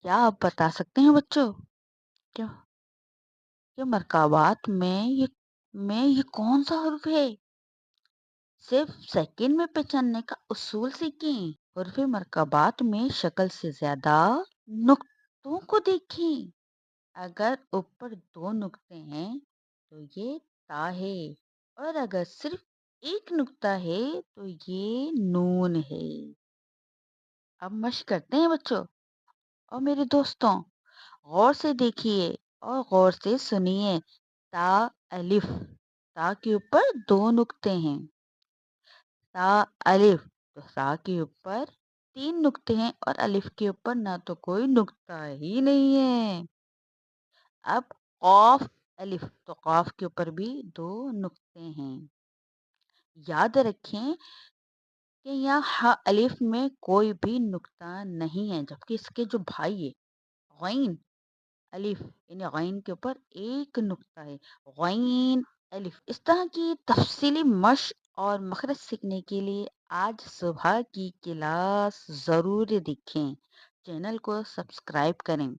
क्या आप बता सकते हैं बच्चों कि मरकाबात में ये कौन सा हर्फ है? सिर्फ सेकंड में पहचानने का उसूल सीखें। हर्फ मरकाबात में शक्ल से ज्यादा नुक्तों को देखें। अगर ऊपर दो नुक्ते हैं तो ये ता है, और अगर सिर्फ एक नुक्ता है तो ये नून है। अब मश्क करते हैं बच्चों और मेरे दोस्तों। गौर से देखिए और गौर से सुनिए। ता अलिफ, ता के ऊपर दो नुक्ते हैं। ता अलिफ, तो ता के ऊपर तीन नुक्ते हैं और अलिफ के ऊपर ना तो कोई नुक्ता ही नहीं है। अब कौफ अलिफ, तो कौफ के ऊपर भी दो नुक्ते हैं। याद रखें कि यहाँ अलिफ में कोई भी नुक्ता नहीं है, जबकि इसके जो भाई है गैन अलिफ, यानी गैन के ऊपर एक नुक्ता है। गैन अलिफ। इस तरह की तफसीली मश्क और मखरज सीखने के लिए आज सुबह की क्लास जरूर देखें। चैनल को सब्सक्राइब करें।